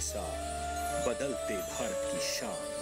साथ बदलते भारत की शान।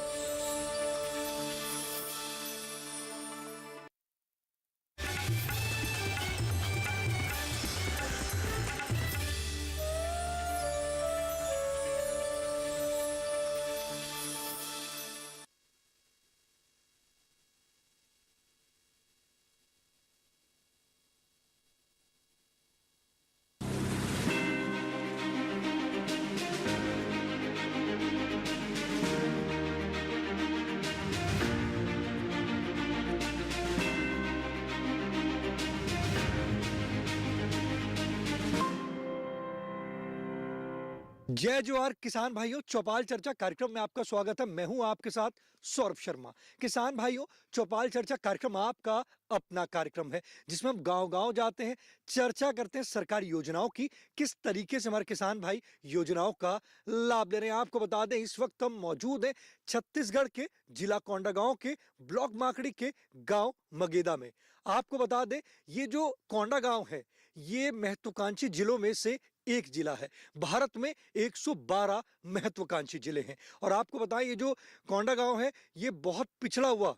जय जवाहर किसान भाइयों, चौपाल चर्चा कार्यक्रम में आपका स्वागत है। मैं हूं आपके साथ सौरभ शर्मा। किसान भाइयों, चौपाल चर्चा कार्यक्रम आपका अपना कार्यक्रम है जिसमें हम गांव-गांव जाते हैं, चर्चा करते हैं सरकारी योजनाओं की, किस तरीके से हमारे किसान भाई योजनाओं का लाभ ले रहे हैं। आपको बता दें, इस वक्त हम मौजूद हैं छत्तीसगढ़ के जिला कोंडागांव के ब्लॉक माकड़ी के गांव मगेदा में। आपको बता दें, ये जो कोंडागांव है, ये महत्वाकांक्षी जिलों में से एक जिला है। भारत में 112 महत्वाकांक्षी जिले हैं और आपको बताएं, ये जो कोंडागांव है, ये बहुत पिछड़ा हुआ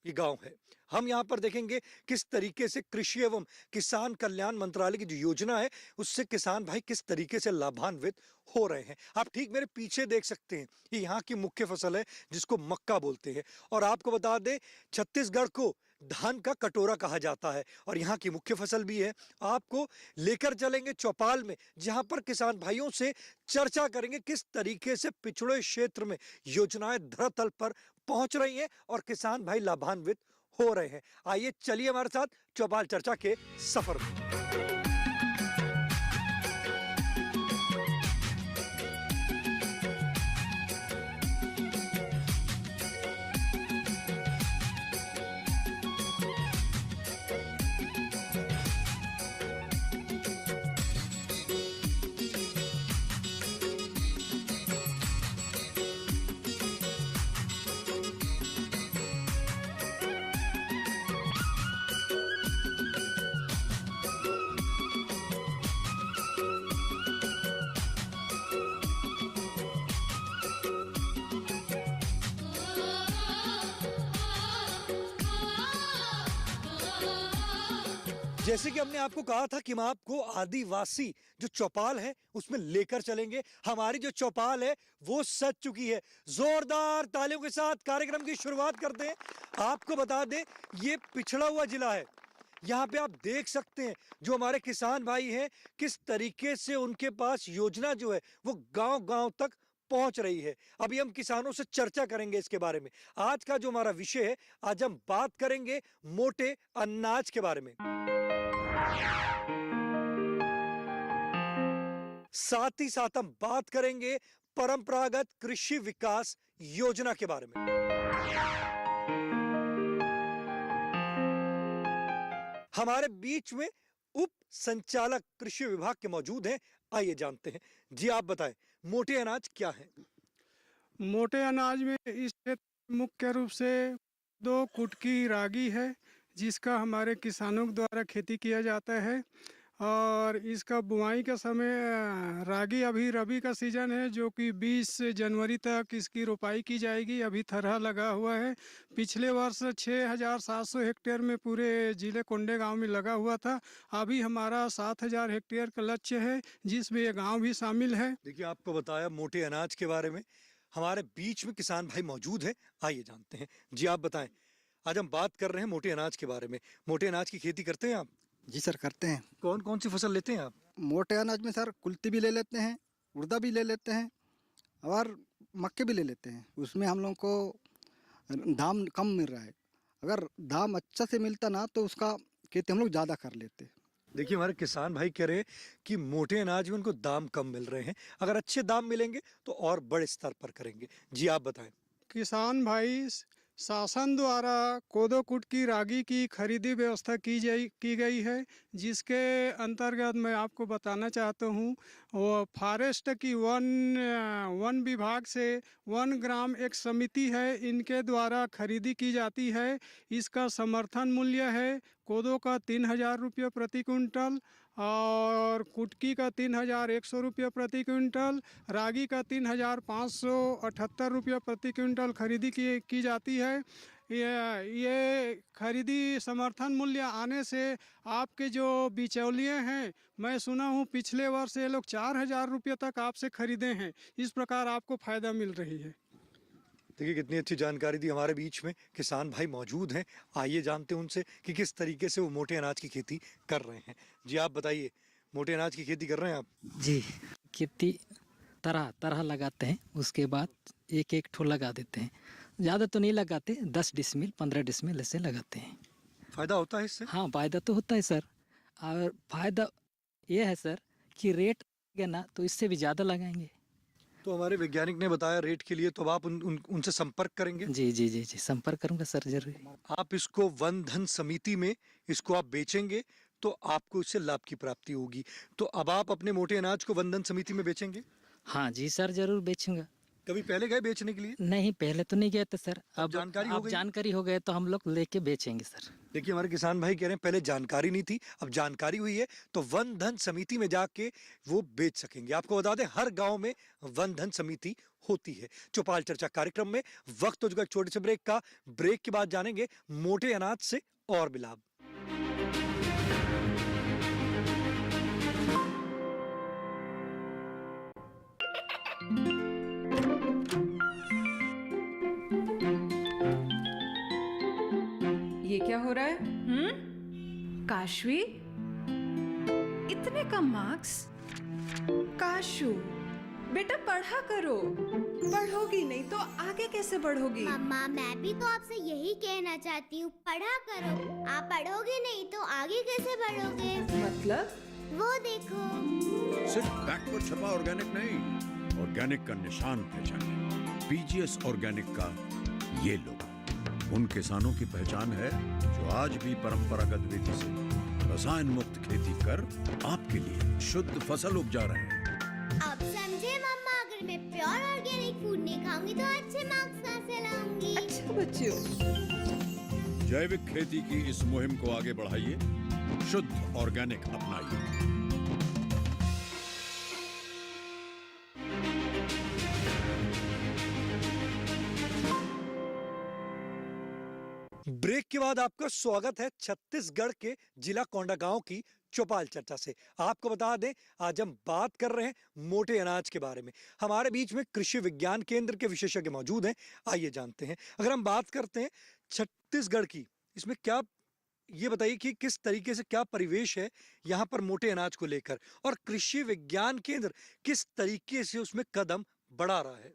ये गांव है। हम यहाँ पर देखेंगे किस तरीके से कृषि एवं किसान कल्याण मंत्रालय की जो योजना है, उससे किसान भाई किस तरीके से लाभान्वित हो रहे हैं। आप ठीक मेरे पीछे देख सकते हैं, ये यहाँ की मुख्य फसल है जिसको मक्का बोलते हैं। और आपको बता दें, छत्तीसगढ़ को धान का कटोरा कहा जाता है और यहाँ की मुख्य फसल भी है। आपको लेकर चलेंगे चौपाल में, जहाँ पर किसान भाइयों से चर्चा करेंगे किस तरीके से पिछड़े क्षेत्र में योजनाएं धरातल पर पहुंच रही हैं और किसान भाई लाभान्वित हो रहे हैं। आइए चलिए हमारे साथ चौपाल चर्चा के सफर में। जैसे कि हमने आपको कहा था कि हम आपको आदिवासी जो चौपाल है उसमें लेकर चलेंगे। हमारी जो चौपाल है वो सज चुकी है। जोरदार तालियों के साथ कार्यक्रम की शुरुआत करते हैं। आपको बता दें, ये पिछड़ा हुआ जिला है। यहाँ पे आप देख सकते हैं जो हमारे किसान भाई हैं, किस तरीके से उनके पास योजना जो है वो गांव-गांव तक पहुंच रही है। अभी हम किसानों से चर्चा करेंगे इसके बारे में। आज का जो हमारा विषय है, आज हम बात करेंगे मोटे अनाज के बारे में। साथ ही साथ हम बात करेंगे परंपरागत कृषि विकास योजना के बारे में। हमारे बीच में उप संचालक कृषि विभाग के मौजूद हैं। आइए जानते हैं। जी आप बताएं, मोटे अनाज क्या है? मोटे अनाज में इस क्षेत्र मुख्य रूप से 2 कुटकी रागी है, जिसका हमारे किसानों द्वारा खेती किया जाता है। और इसका बुआई का समय रागी अभी रबी का सीज़न है, जो कि 20 जनवरी तक इसकी रोपाई की जाएगी। अभी थरहा लगा हुआ है। पिछले वर्ष 6,700 हेक्टेयर में पूरे जिले कोंडागांव में लगा हुआ था। अभी हमारा 7,000 हेक्टेयर का लक्ष्य है, जिसमें ये गांव भी शामिल है। देखिए, आपको बताया मोटे अनाज के बारे में। हमारे बीच में किसान भाई मौजूद हैं। आइए जानते हैं। जी आप बताएं, आज हम बात कर रहे हैं मोटे अनाज के बारे में। मोटे अनाज की खेती करते हैं आप? जी सर, करते हैं। कौन कौन सी फसल लेते हैं आप? मोटे अनाज में सर कुल्थी भी ले लेते हैं, उड़दा भी ले लेते हैं और मक्के भी ले लेते हैं। उसमें हम लोगों को दाम कम मिल रहा है। अगर दाम अच्छा से मिलता ना तो उसका खेती हम लोग ज़्यादा कर लेते। देखिए, हमारे किसान भाई कह रहे हैं कि मोटे अनाज में उनको दाम कम मिल रहे हैं। अगर अच्छे दाम मिलेंगे तो और बड़े स्तर पर करेंगे। जी आप बताएं। किसान भाई, शासन द्वारा कोदो कुट की रागी की खरीदी व्यवस्था की गई है, जिसके अंतर्गत मैं आपको बताना चाहता हूँ, वो फॉरेस्ट की वन विभाग से 1 ग्राम एक समिति है, इनके द्वारा खरीदी की जाती है। इसका समर्थन मूल्य है कोदो का 3,000 रुपये प्रति कुंटल और कुटकी का 3,100 रुपये प्रति क्विंटल, रागी का 3,578 रुपये प्रति क्विंटल खरीदी की जाती है। ये खरीदी समर्थन मूल्य आने से आपके जो बिचौलिए हैं, मैं सुना हूँ पिछले वर्ष ये लोग 4,000 रुपये तक आपसे खरीदे हैं। इस प्रकार आपको फ़ायदा मिल रही है। देखिए कितनी अच्छी जानकारी दी। हमारे बीच में किसान भाई मौजूद हैं, आइए जानते हैं उनसे कि किस तरीके से वो मोटे अनाज की खेती कर रहे हैं। जी आप बताइए, मोटे अनाज की खेती कर रहे हैं आप? जी, खेती तरह तरह लगाते हैं, उसके बाद एक एक ठो लगा देते हैं। ज़्यादा तो नहीं लगाते, 10 डिसमिल 15 डिसमिल ऐसे लगाते हैं। फायदा होता है इससे? हाँ, फ़ायदा तो होता है सर। और फ़ायदा ये है सर कि रेट है ना, तो इससे भी ज़्यादा लगाएंगे। तो हमारे वैज्ञानिक ने बताया रेट के लिए, तो अब आप उनसे संपर्क करेंगे? जी जी जी जी, संपर्क करूँगा सर जरूर। आप इसको वन धन समिति में इसको आप बेचेंगे तो आपको इससे लाभ की प्राप्ति होगी। तो अब आप अपने मोटे अनाज को वन धन समिति में बेचेंगे? हाँ जी सर, ज़रूर बेचूँगा। कभी पहले गए बेचने के लिए? नहीं, पहले तो नहीं गए थे सर। अब जानकारी हो गई? तो हम लोग लेके बेचेंगे सर। देखिए हमारे किसान भाई कह रहे हैं पहले जानकारी नहीं थी, अब जानकारी हुई है तो वन धन समिति में जाके वो बेच सकेंगे। आपको बता दें हर गांव में वन धन समिति होती है। चौपाल चर्चा कार्यक्रम में वक्त हो चुका एक छोटे से ब्रेक का। ब्रेक के बाद जानेंगे मोटे अनाज से और भी लाभ। ये क्या हो रहा है? काशवी, इतने कम मार्क्स? काशू, बेटा पढ़ा करो। पढ़ोगी नहीं तो आगे कैसे बढ़ोगी? मम्मा मैं भी तो आपसे यही कहना चाहती हूँ, पढ़ा करो। आप पढ़ोगे नहीं तो आगे कैसे बढ़ोगे? मतलब? वो देखो। सिर्फ बैक पर छपा ऑर्गेनिक नहीं, ऑर्गेनिक का निशान पहचाने। पीजीएस ऑर्गेनिक का ये लोगो उन किसानों की पहचान है जो आज भी परंपरागत विधि से रसायन मुक्त खेती कर आपके लिए शुद्ध फसल उपजा रहे हैं। अब समझे मम्मा, अगर मैं प्योर ऑर्गेनिक फूड नहीं खाऊंगी तो अच्छे मार्क्स कहाँ से लाऊंगी? अच्छा बच्चों, जैविक खेती की इस मुहिम को आगे बढ़ाइए, शुद्ध ऑर्गेनिक अपनाइए। ब्रेक के बाद आपका स्वागत है छत्तीसगढ़ के जिला कोंडागांव की चौपाल चर्चा से। आपको बता दें आज हम बात कर रहे हैं मोटे अनाज के बारे में। हमारे बीच में कृषि विज्ञान केंद्र के विशेषज्ञ मौजूद हैं, आइए जानते हैं। अगर हम बात करते हैं छत्तीसगढ़ की, इसमें क्या ये बताइए कि किस तरीके से क्या परिवेश है यहाँ पर मोटे अनाज को लेकर, और कृषि विज्ञान केंद्र किस तरीके से उसमें कदम बढ़ा रहा है?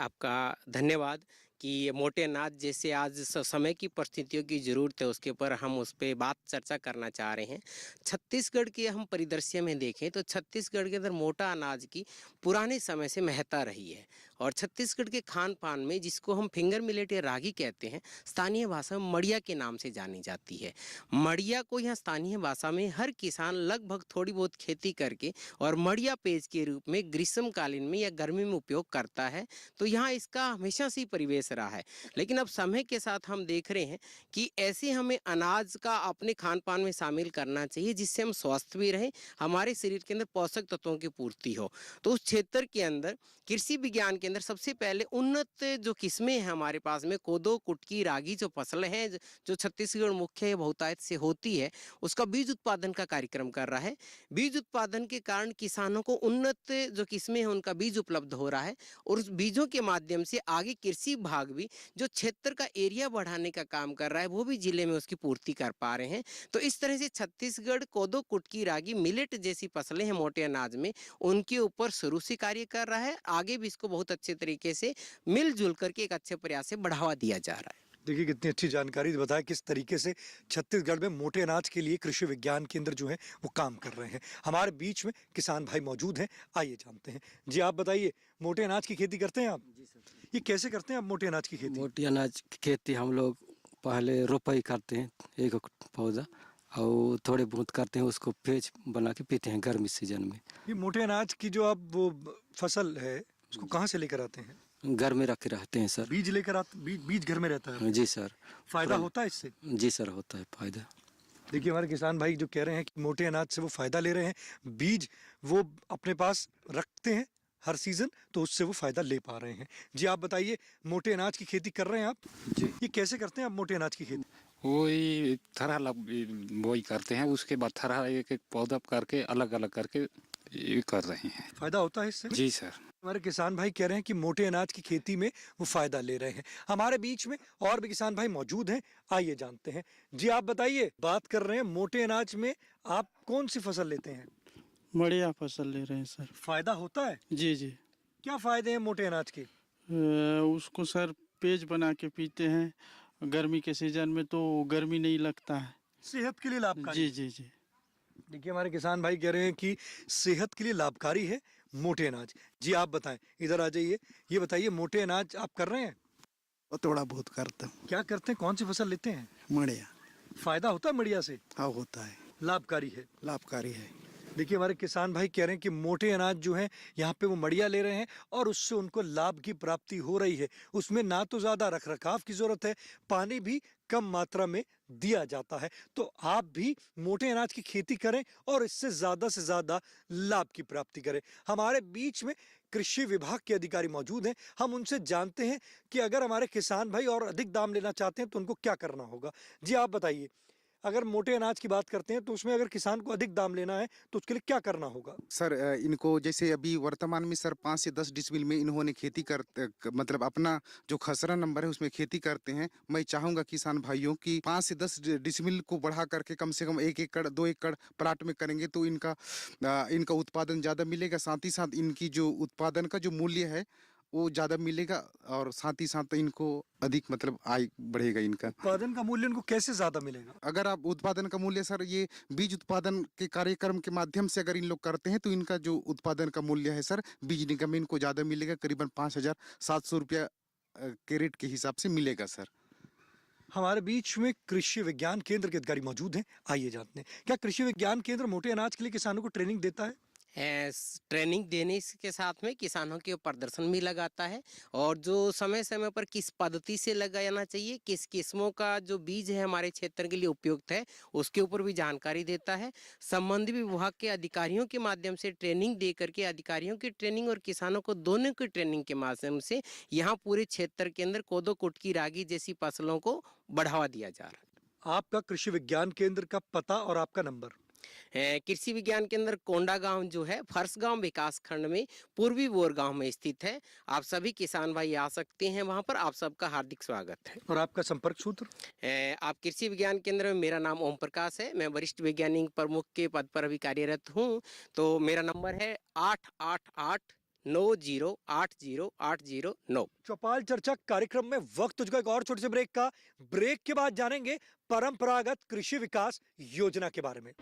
आपका धन्यवाद कि ये मोटे अनाज जैसे आज समय की परिस्थितियों की ज़रूरत है, उसके ऊपर हम उस पर बात चर्चा करना चाह रहे हैं। छत्तीसगढ़ के हम परिदृश्य में देखें तो छत्तीसगढ़ के अंदर मोटा अनाज की पुराने समय से महत्ता रही है, और छत्तीसगढ़ के खान पान में जिसको हम फिंगर मिलेट या रागी कहते हैं, स्थानीय भाषा में मड़िया के नाम से जानी जाती है। मड़िया को यहाँ स्थानीय भाषा में हर किसान लगभग थोड़ी बहुत खेती करके और मड़िया पेज के रूप में ग्रीष्मकालीन में या गर्मी में उपयोग करता है। तो यहाँ इसका हमेशा से परिवेश रहा है, लेकिन अब समय के साथ हम देख रहे हैं कि ऐसे हमें अनाज का अपने खान पान में शामिल करना चाहिए जिससे हम स्वस्थ भी रहें, हमारे शरीर के अंदर पोषक तत्वों की पूर्ति हो। तो उस क्षेत्र के अंदर कृषि विज्ञान के अंदर सबसे पहले उन्नत जो किस्में हैं हमारे पास में, कोदो, कुटकी, रागी जो फसलें हैं जो छत्तीसगढ़ मुख्य बहुतायत से होती है, उसका बीज उत्पादन का कार्यक्रम कर रहा है। बीज उत्पादन के कारण किसानों को उन्नत जो किस्में हैं उनका बीज उपलब्ध हो रहा है, और उस बीजों के माध्यम से आगे कृषि विभाग भी जो क्षेत्र का एरिया बढ़ाने का काम कर रहा है वो भी जिले में उसकी पूर्ति कर पा रहे हैं। तो इस तरह से छत्तीसगढ़ कोदो, कुटकी, रागी, मिलेट जैसी फसलें हैं मोटे अनाज में, उनके ऊपर शुरू से कार्य कर रहा है। आगे भी इसको बहुत अच्छे तरीके से मिलजुल करके एक अच्छे प्रयास से बढ़ावा दिया जा रहा है। देखिए कितनी अच्छी जानकारी बताया किस तरीके से छत्तीसगढ़ में मोटे अनाज के लिए कृषि विज्ञान केंद्र जो है वो काम कर रहे हैं। हमारे बीच में किसान भाई मौजूद हैं, आइए जानते हैं। जी आप बताइए, मोटे अनाज की खेती करते हैं आप? जी सर। ये कैसे करते हैं आप मोटे अनाज की खेती? मोटे अनाज की खेती हम लोग पहले रोपाई करते हैं एक पौधा, और थोड़े बहुत करते हैं, उसको पेज बना के पीते हैं गर्मी सीजन में। ये मोटे अनाज की जो आप वो फसल है उसको कहाँ से लेकर आते हैं? घर में रखे रहते हैं सर। बीज लेकर आते? बीज घर में रहता है? जी सर। फायदा होता है इससे? जी सर, होता है फायदा। देखिए हमारे किसान भाई जो कह रहे हैं कि मोटे अनाज से वो फायदा ले रहे हैं, बीज वो अपने पास रखते हैं हर सीजन, तो उससे वो फायदा ले पा रहे हैं। जी आप बताइए, मोटे अनाज की खेती कर रहे हैं आप? जी। ये कैसे करते हैं आप मोटे अनाज की खेती? वही वही करते हैं, उसके बाद थरा एक एक पौधा करके अलग अलग करके ये कर रहे हैं। फायदा होता है इससे? जी सर। हमारे किसान भाई कह रहे हैं कि मोटे अनाज की खेती में वो फायदा ले रहे हैं। हमारे बीच में और भी किसान भाई मौजूद हैं, आइए जानते हैं। जी आप बताइए, बात कर रहे हैं मोटे अनाज में, आप कौन सी फसल लेते हैं? बढ़िया फसल ले रहे हैं सर। फायदा होता है? जी जी। क्या फायदे हैं मोटे अनाज के? उसको सर पेज बना के पीते हैं, गर्मी के सीजन में तो गर्मी नहीं लगता है। सेहत के लिए लाभकारी? जी जी जी। देखिए हमारे किसान भाई कह रहे हैं कि सेहत के लिए लाभकारी है मोटे अनाज। जी आप बताएं, इधर आ जाइए, ये बताइए मोटे अनाज आप कर रहे हैं? वो थोड़ा बहुत करता हूँ। क्या करते हैं, कौन सी फसल लेते हैं? मड़िया। फायदा होता है मड़िया से? हाँ होता है, लाभकारी है? लाभकारी है। देखिए हमारे किसान भाई कह रहे हैं कि मोटे अनाज जो है यहाँ पे वो मड़िया ले रहे हैं और उससे उनको लाभ की प्राप्ति हो रही है। उसमें ना तो ज़्यादा रखरखाव की ज़रूरत है, पानी भी कम मात्रा में दिया जाता है। तो आप भी मोटे अनाज की खेती करें और इससे ज़्यादा लाभ की प्राप्ति करें। हमारे बीच में कृषि विभाग के अधिकारी मौजूद हैं, हम उनसे जानते हैं कि अगर हमारे किसान भाई और अधिक दाम लेना चाहते हैं तो उनको क्या करना होगा। जी आप बताइए, अगर मोटे अनाज की बात करते हैं तो उसमें अगर किसान को अधिक दाम लेना है तो उसके लिए क्या करना होगा? सर इनको जैसे अभी वर्तमान में सर 5 से 10 डिसमिल में इन्होंने खेती मतलब अपना जो खसरा नंबर है उसमें खेती करते हैं। मैं चाहूँगा किसान भाइयों की 5 से 10 डिसमिल को बढ़ा करके कम से कम 1 एकड़ 2 एकड़ प्लाट में करेंगे तो इनका उत्पादन ज़्यादा मिलेगा, साथ ही साथ इनकी जो उत्पादन का जो मूल्य है वो ज़्यादा मिलेगा और साथ ही साथ इनको अधिक मतलब आय बढ़ेगा इनका। उत्पादन का मूल्य इनको कैसे ज़्यादा मिलेगा? अगर आप उत्पादन का मूल्य सर ये बीज उत्पादन के कार्यक्रम के माध्यम से अगर इन लोग करते हैं तो इनका जो उत्पादन का मूल्य है सर बीज निगम में इनको ज़्यादा मिलेगा, करीबन 5,700 रुपया कैरेट के हिसाब से मिलेगा सर। हमारे बीच में कृषि विज्ञान केंद्र के अधिकारी मौजूद हैं, आइए जानते हैं क्या कृषि विज्ञान केंद्र मोटे अनाज के लिए किसानों को ट्रेनिंग देता है? ट्रेनिंग देने के साथ में किसानों के प्रदर्शन भी लगाता है और जो समय समय पर किस पद्धति से लगाना चाहिए, किस किस्मों का जो बीज है हमारे क्षेत्र के लिए उपयुक्त है, उसके ऊपर भी जानकारी देता है। संबंधित विभाग के अधिकारियों के माध्यम से ट्रेनिंग दे करके अधिकारियों की ट्रेनिंग और किसानों को दोनों की ट्रेनिंग के माध्यम से यहाँ पूरे क्षेत्र के अंदर कोदो, कुटकी, रागी जैसी फसलों को बढ़ावा दिया जा रहा है। आपका कृषि विज्ञान केंद्र का पता और आपका नंबर? कृषि विज्ञान केंद्र कोंडा गांव जो है फर्श गांव विकास खंड में पूर्वी बोर गांव में स्थित है। आप सभी किसान भाई आ सकते हैं, वहां पर आप सबका हार्दिक स्वागत है। और आपका संपर्क सूत्र? आप कृषि विज्ञान केंद्र में, मेरा नाम ओम प्रकाश है, मैं वरिष्ठ वैज्ञानिक प्रमुख के पद पर अभी कार्यरत हूँ। तो मेरा नंबर है 888-90-80-809। चौपाल चर्चा कार्यक्रम में वक्त हो चुका एक और छोटे से ब्रेक का। ब्रेक के बाद जानेंगे परंपरागत कृषि विकास योजना के बारे में।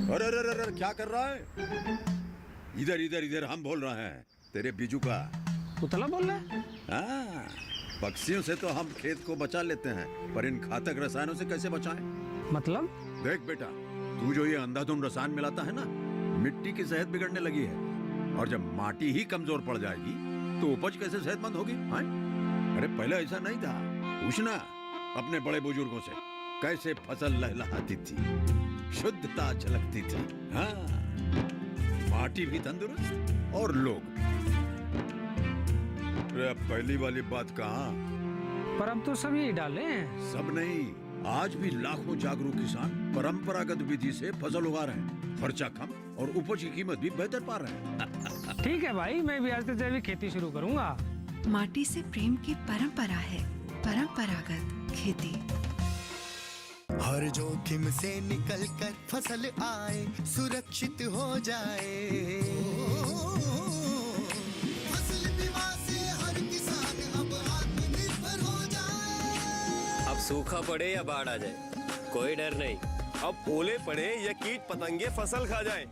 अरे अरे अरे क्या कर रहा है? इधर इधर इधर हम बोल रहे हैं तेरे बीजू का। उतला बोल रहा है? हाँ, पक्षियों से तो हम खेत को बचा लेते हैं, पर इन घातक रसायनों से कैसे बचाएं? मतलब? देख बेटा, तू जो ये अंधाधुंध रसायन मिलाता है ना, मिट्टी की सेहत बिगड़ने लगी है और जब माटी ही कमजोर पड़ जाएगी तो उपज कैसे सेहतमंद होगी? हाँ? अरे पहले ऐसा नहीं था, पूछना अपने बड़े बुजुर्गों से कैसे फसल लहलहाती थी, शुद्धता झलकती थी। हाँ, माटी भी तंदुरुस्त और लोग। अरे पहली वाली बात कहाँ? पर अब तो सभी डाले हैं। सब नहीं, आज भी लाखों जागरूक किसान परंपरागत विधि से फसल उगा रहे हैं, खर्चा कम और उपज की कीमत भी बेहतर पा रहे हैं। ठीक है भाई, मैं भी आज से जैविक खेती शुरू करूंगा। माटी से प्रेम की परंपरा है परंपरागत खेती। हर जोखिम से निकल कर फसल आए, सुरक्षित हो जाए। फसल बीमा से हर किसान अब आत्मनिर्भर हो जाए। अब सूखा पड़े या बाढ़ आ जाए, कोई डर नहीं। अब ओले पड़े या कीट पतंगे फसल खा जाए,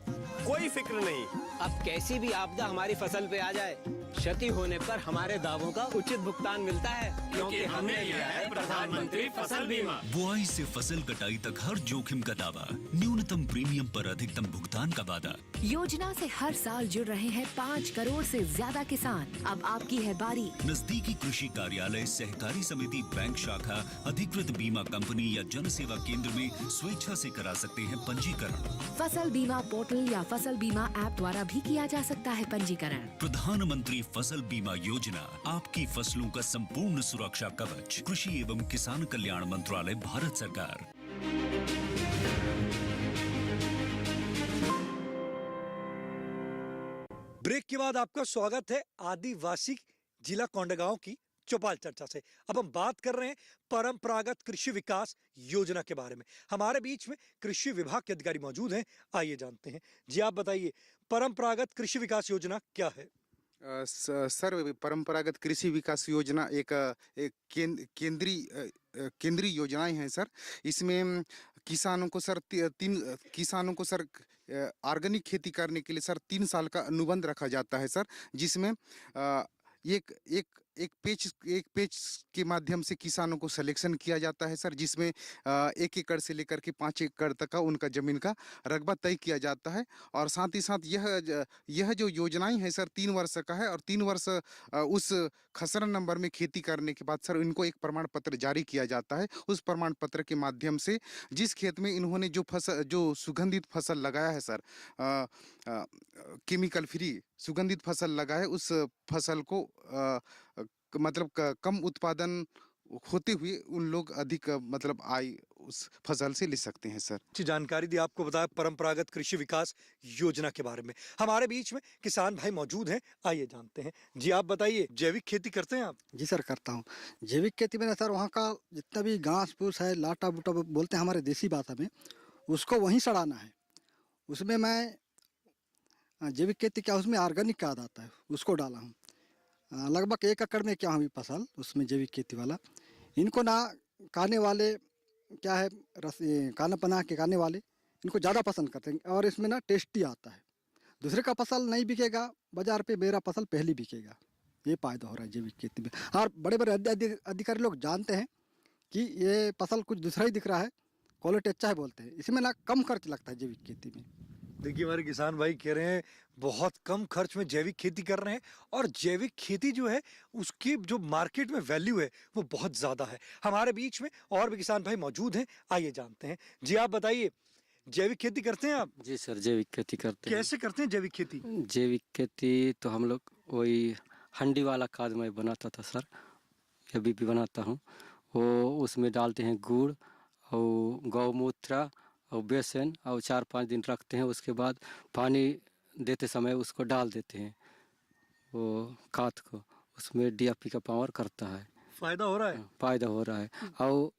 कोई फिक्र नहीं। अब कैसी भी आपदा हमारी फसल पे आ जाए, क्षति होने पर हमारे दावों का उचित भुगतान मिलता है, क्योंकि हमने लिया है प्रधानमंत्री फसल बीमा। बुआई से फसल कटाई तक हर जोखिम का दावा, न्यूनतम प्रीमियम पर अधिकतम भुगतान का वादा। योजना से हर साल जुड़ रहे हैं 5 करोड़ से ज्यादा किसान। अब आपकी है बारी। नजदीकी कृषि कार्यालय, सहकारी समिति, बैंक शाखा, अधिकृत बीमा कंपनी या जन सेवा केंद्र में स्वेच्छा से करा सकते हैं पंजीकरण। फसल बीमा पोर्टल या फसल बीमा ऐप द्वारा भी किया जा सकता है पंजीकरण। प्रधानमंत्री फसल बीमा योजना, आपकी फसलों का संपूर्ण सुरक्षा कवच। कृषि एवं किसान कल्याण मंत्रालय, भारत सरकार। ब्रेक के बाद आपका स्वागत है आदिवासी जिला कोंडागांव की चौपाल चर्चा से। अब हम बात कर रहे हैं परंपरागत कृषि विकास योजना के बारे में। हमारे बीच में कृषि विभाग के अधिकारी मौजूद हैं, आइए जानते हैं। जी आप बताइए, परंपरागत कृषि विकास योजना क्या है? सर, परंपरागत कृषि विकास योजना एक केंद्रीय योजनाएं हैं सर। इसमें किसानों को सर ऑर्गेनिक खेती करने के लिए सर 3 साल का अनुबंध रखा जाता है सर, जिसमें एक पेज के माध्यम से किसानों को सिलेक्शन किया जाता है सर, जिसमें 1 एकड़ से लेकर के 5 एकड़ तक का उनका जमीन का रकबा तय किया जाता है। और साथ ही साथ यह जो योजनाएं हैं सर 3 वर्ष का है, और 3 वर्ष उस खसरा नंबर में खेती करने के बाद सर इनको एक प्रमाण पत्र जारी किया जाता है। उस प्रमाण पत्र के माध्यम से जिस खेत में इन्होंने जो सुगंधित फसल लगाया है सर, केमिकल फ्री सुगंधित फसल लगाए, उस फसल को मतलब कम उत्पादन होते हुए उन लोग अधिक मतलब आय उस फसल से ले सकते हैं सर। अच्छी जानकारी दी आपको, बताया परंपरागत कृषि विकास योजना के बारे में। हमारे बीच में किसान भाई मौजूद हैं, आइए जानते हैं। जी आप बताइए, जैविक खेती करते हैं आप? जी सर, करता हूँ। जैविक खेती में सर वहाँ का जितना भी घास फूस है, लाटा बूटा बोलते हैं हमारे देसी भाषा में, उसको वहीं सड़ाना है। उसमें मैं जैविक खेती क्या, उसमें ऑर्गेनिक खाद आता है, उसको डाला हूँ। लगभग 1 एकड़ में क्या हुई फसल, उसमें जैविक खेती वाला। इनको ना खाने वाले क्या है, खाना बना के खाने वाले इनको ज़्यादा पसंद करते हैं, और इसमें ना टेस्टी आता है। दूसरे का फसल नहीं बिकेगा बाजार पे, मेरा फसल पहले बिकेगा। ये फायदा हो रहा है जैविक खेती में। और बड़े बड़े अधिकारी लोग जानते हैं कि ये फसल कुछ दूसरा ही दिख रहा है, क्वालिटी अच्छा है बोलते हैं। इसमें ना कम खर्च लगता है जैविक खेती में। देखिए, हमारे किसान भाई कह रहे हैं बहुत कम खर्च में जैविक खेती कर रहे हैं, और जैविक खेती जो है उसकी जो मार्केट में वैल्यू है वो बहुत ज़्यादा है। हमारे बीच में और भी किसान भाई मौजूद हैं, आइए जानते हैं। जी आप बताइए, जैविक खेती करते हैं आप? जी सर, जैविक खेती करते हैं। कैसे करते हैं जैविक खेती? जैविक खेती तो हम लोग वही हंडी वाला खाद मैं बनाता था सर, अभी भी बनाता हूँ। वो उसमें डालते हैं गुड़ और गौमूत्र और बेसन, और 4-5 दिन रखते हैं। उसके बाद पानी देते समय उसको डाल देते हैं, वो खाद को। उसमें DAP का पावर करता है। फायदा हो रहा है? फायदा हो रहा है। और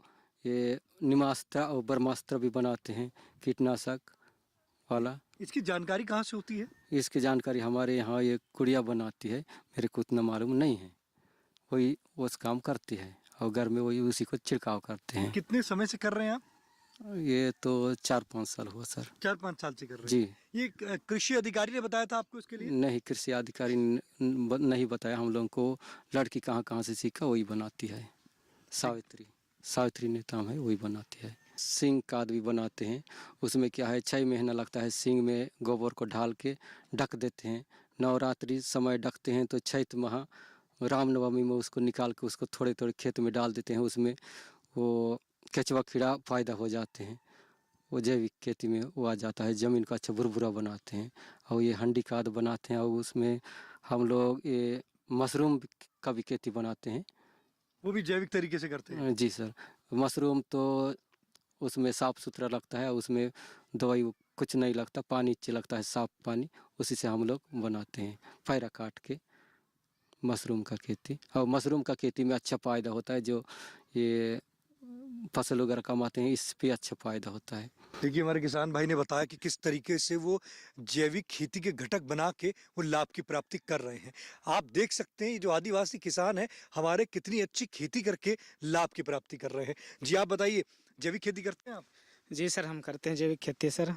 ये निमास्त्र और ब्रह्मास्त्र भी बनाते हैं, कीटनाशक वाला। इसकी जानकारी कहाँ से होती है? इसकी जानकारी हमारे यहाँ ये कुड़िया बनाती है, मेरे को उतना मालूम नहीं है। वही उस काम करती है, और घर में वही उसी को छिड़काव करते हैं। कितने समय से कर रहे हैं आप? ये तो 4-5 साल हुआ सर। 4-5 साल से कर रहे हैं जी। ये कृषि अधिकारी ने बताया था आपको इसके लिए? नहीं, कृषि अधिकारी नहीं बताया हम लोगों को। लड़की कहाँ से सीखा, वही बनाती है। सावित्री ने नाम है, वही बनाती है। सिंग खाद भी बनाते हैं। उसमें क्या है, 6 महीना लगता है। सिंग में गोबर को डाल के ढक देते हैं। नवरात्रि समय ढकते हैं, तो चैत माह रामनवमी में उसको निकाल के उसको थोड़े थोड़े खेत में डाल देते हैं। उसमें वो केचुआ कीड़ा पैदा हो जाते हैं, वो जैविक खेती में वो आ जाता है। ज़मीन को अच्छा भुरभुरा बनाते हैं, और ये हंडी खाद बनाते हैं। और उसमें हम लोग ये मशरूम का भी खेती बनाते हैं। वो भी जैविक तरीके से करते हैं? जी सर। मशरूम तो उसमें साफ़ सुथरा लगता है, उसमें दवाई कुछ नहीं लगता, पानी अच्छे लगता है, साफ पानी। उसी से हम लोग बनाते हैं, पैरा काट के मशरूम का खेती। और मशरूम का खेती में अच्छा फ़ायदा होता है। जो ये फसल वगैरह कमाते हैं, इस पे अच्छा फायदा होता है। देखिए, हमारे किसान भाई ने बताया कि किस तरीके से वो जैविक खेती के घटक बना के वो लाभ की प्राप्ति कर रहे हैं। आप देख सकते हैं ये जो आदिवासी किसान हैं हमारे, कितनी अच्छी खेती करके लाभ की प्राप्ति कर रहे हैं। जी आप बताइए, जैविक खेती करते हैं आप? जी सर, हम करते हैं जैविक खेती सर।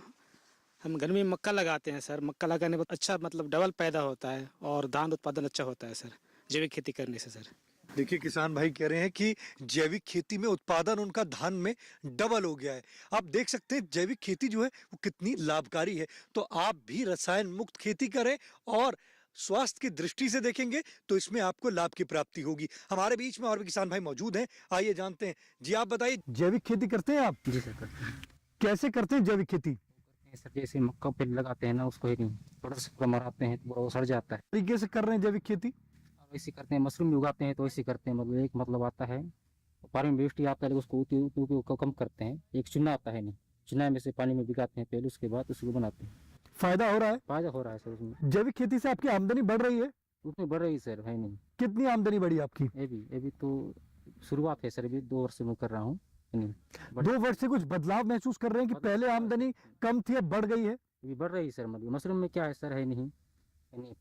हम घर में मक्का लगाते हैं सर। मक्का लगाने पर अच्छा मतलब डबल पैदा होता है और धान उत्पादन अच्छा होता है सर, जैविक खेती करने से सर। देखिए किसान भाई कह रहे हैं कि जैविक खेती में उत्पादन उनका धान में डबल हो गया है। आप देख सकते हैं जैविक खेती जो है वो कितनी लाभकारी है। तो आप भी रसायन मुक्त खेती करें और स्वास्थ्य की दृष्टि से देखेंगे तो इसमें आपको लाभ की प्राप्ति होगी। हमारे बीच में और भी किसान भाई मौजूद हैं, आइए जानते हैं। जी आप बताइए, जैविक खेती करते हैं आप? जी सर करते हैं। कैसे करते हैं जैविक खेती? सर जैसे मक्का पे लगाते हैं ना, उसको एक थोड़ा सा पूरा मराते हैं तो पूरा वो सड़ जाता है। तरीके से कर रहे हैं जैविक खेती? वैसे करते हैं। मशरूम भी उगाते हैं तो वैसे करते हैं। मतलब एक मतलब आता है पानी में वेस्ट आता है, उसको कम करते हैं। एक चूना आता है, नहीं चूना में से पानी में भिगाते हैं पहले, उसके बाद उसको बनाते हैं। फायदा हो रहा है? फायदा हो रहा है सर उसमें। जैविक खेती से आपकी आमदनी बढ़ रही है? उसमें बढ़ रही है सर, है नहीं। कितनी आमदनी बढ़ी आपकी? अभी तो शुरुआत है सर, अभी 2 वर्ष से मैं कर रहा हूँ। 2 वर्ष से कुछ बदलाव महसूस कर रहे हैं कि पहले आमदनी कम थी अब बढ़ गई है? अभी बढ़ रही है सर। मतलब मशरूम में क्या है सर, है नहीं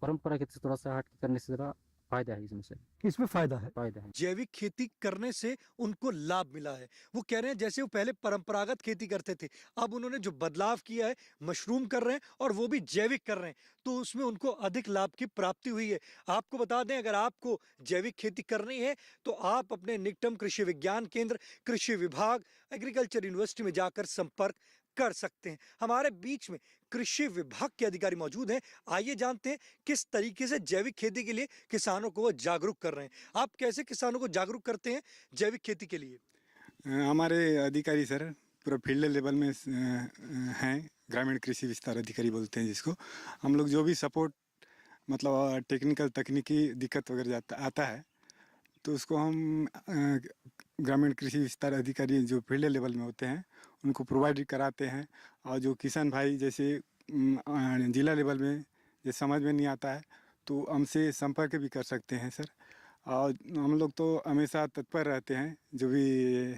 परंपरा के थोड़ा सा हट करने से थोड़ा फायदा है इसमें सर। इसमें फायदा है? फायदा है। जैविक खेती करने से उनको लाभ मिला है। वो कह रहे हैं जैसे वो पहले परंपरागत खेती करते थे, अब उन्होंने जो बदलाव किया है, मशरूम कर रहे हैं और वो भी जैविक कर रहे हैं, तो उसमें उनको अधिक लाभ की प्राप्ति हुई है। आपको बता दें, अगर आपको जैविक खेती करनी है तो आप अपने निकटम कृषि विज्ञान केंद्र, कृषि विभाग, एग्रीकल्चर यूनिवर्सिटी में जाकर संपर्क कर सकते हैं। हमारे बीच में कृषि विभाग के अधिकारी मौजूद हैं, आइए जानते हैं किस तरीके से जैविक खेती के लिए किसानों को वो जागरूक कर रहे हैं। आप कैसे किसानों को जागरूक करते हैं जैविक खेती के लिए? हमारे अधिकारी सर पूरा फील्ड लेवल में हैं, ग्रामीण कृषि विस्तार अधिकारी बोलते हैं जिसको। हम लोग जो भी सपोर्ट मतलब टेक्निकल तकनीकी दिक्कत वगैरह आता है तो उसको हम ग्रामीण कृषि विस्तार अधिकारी जो फील्ड लेवल में होते हैं उनको प्रोवाइड कराते हैं। और जो किसान भाई जैसे जिला लेवल में जैसे समझ में नहीं आता है तो हमसे संपर्क भी कर सकते हैं सर। और हम लोग तो हमेशा तत्पर रहते हैं, जो भी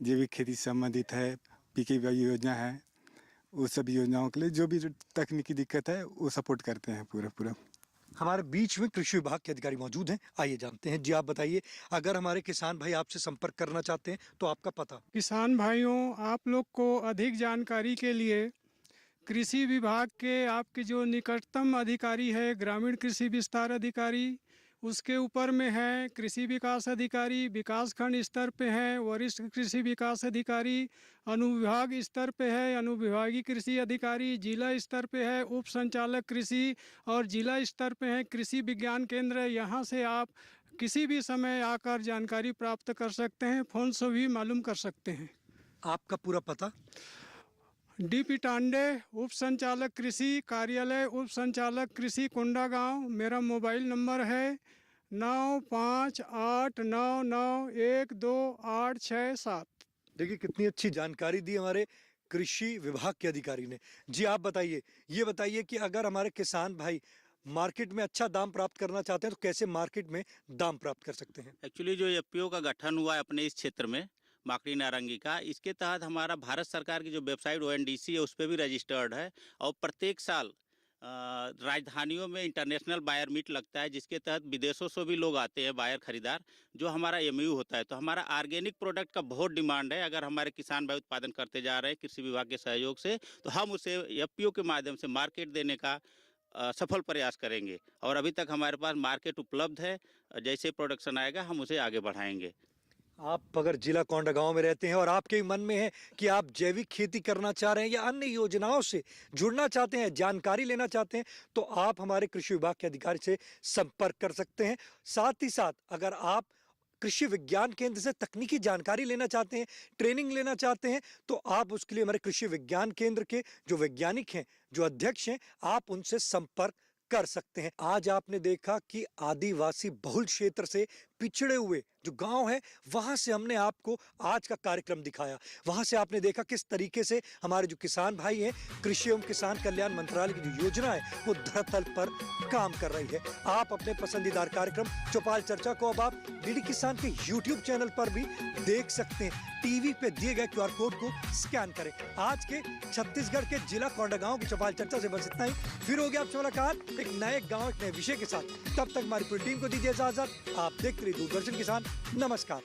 जैविक खेती से संबंधित है, PKVY योजना है, वो सभी योजनाओं के लिए जो भी तकनीकी दिक्कत है वो सपोर्ट करते हैं पूरा। हमारे बीच में कृषि विभाग के अधिकारी मौजूद हैं, आइए जानते हैं। जी आप बताइए, अगर हमारे किसान भाई आपसे संपर्क करना चाहते हैं तो आपका पता? किसान भाइयों, आप लोग को अधिक जानकारी के लिए कृषि विभाग के आपके जो निकटतम अधिकारी है ग्रामीण कृषि विस्तार अधिकारी, उसके ऊपर में है कृषि विकास अधिकारी, विकास खंड स्तर पे है वरिष्ठ कृषि विकास अधिकारी, अनुविभाग स्तर पे है अनुविभागीय कृषि अधिकारी, जिला स्तर पे है उप संचालक कृषि और जिला स्तर पे है कृषि विज्ञान केंद्र। यहाँ से आप किसी भी समय आकर जानकारी प्राप्त कर सकते हैं, फ़ोन से भी मालूम कर सकते हैं। आपका पूरा पता? डी पिटांडे, उप संचालक कृषि, कार्यालय उप संचालक कृषि, कोंडागांव। मेरा मोबाइल नंबर है 9589912867। देखिए कितनी अच्छी जानकारी दी हमारे कृषि विभाग के अधिकारी ने। जी आप बताइए, ये बताइए कि अगर हमारे किसान भाई मार्केट में अच्छा दाम प्राप्त करना चाहते हैं तो कैसे मार्केट में दाम प्राप्त कर सकते हैं? एक्चुअली जो FPO का गठन हुआ है अपने इस क्षेत्र में माकड़ी नारंगी का, इसके तहत हमारा भारत सरकार की जो वेबसाइट ONDC है उस पर भी रजिस्टर्ड है और प्रत्येक साल राजधानियों में इंटरनेशनल बायर मीट लगता है, जिसके तहत विदेशों से भी लोग आते हैं बायर खरीदार, जो हमारा MOU होता है। तो हमारा ऑर्गेनिक प्रोडक्ट का बहुत डिमांड है। अगर हमारे किसान भाई उत्पादन करते जा रहे हैं कृषि विभाग के सहयोग से, तो हम उसे FPO के माध्यम से मार्केट देने का सफल प्रयास करेंगे। और अभी तक हमारे पास मार्केट उपलब्ध है, जैसे प्रोडक्शन आएगा हम उसे आगे बढ़ाएंगे। आप अगर जिला कोंडागांव में रहते हैं और आपके मन में है कि आप जैविक खेती करना चाह रहे हैं या अन्य योजनाओं से जुड़ना चाहते हैं, जानकारी लेना चाहते हैं, तो आप हमारे कृषि विभाग के अधिकारी से संपर्क कर सकते हैं। साथ ही साथ अगर आप कृषि विज्ञान केंद्र से तकनीकी जानकारी लेना चाहते हैं, ट्रेनिंग लेना चाहते हैं, तो आप उसके लिए हमारे कृषि विज्ञान केंद्र के जो वैज्ञानिक हैं, जो अध्यक्ष हैं, आप उनसे संपर्क कर सकते हैं। आज आपने देखा कि आदिवासी बहुल क्षेत्र से पिछड़े हुए जो गांव है, वहां से हमने आपको आज का कार्यक्रम दिखाया। वहां से आपने देखा किस तरीके से हमारे जो किसान भाई हैं, कृषि एवं किसान कल्याण मंत्रालय की जो योजना है वो धरातल पर काम कर रही है। आप अपने पसंदीदार कार्यक्रम चौपाल चर्चा को अब आप DD किसान के YouTube चैनल पर भी देख सकते हैं। टीवी पे दिए गए QR कोड को स्कैन करें। आज के छत्तीसगढ़ के जिला कोंडागांव की चौपाल चर्चा से बस इतना ही। फिर होगी आपसे मुलाकात एक नए गाँव, एक नए विषय के साथ। तब तक हमारी पूरी टीम को दीजिए इजाजत। आप देखते रहिए दूरदर्शन किसान। नमस्कार।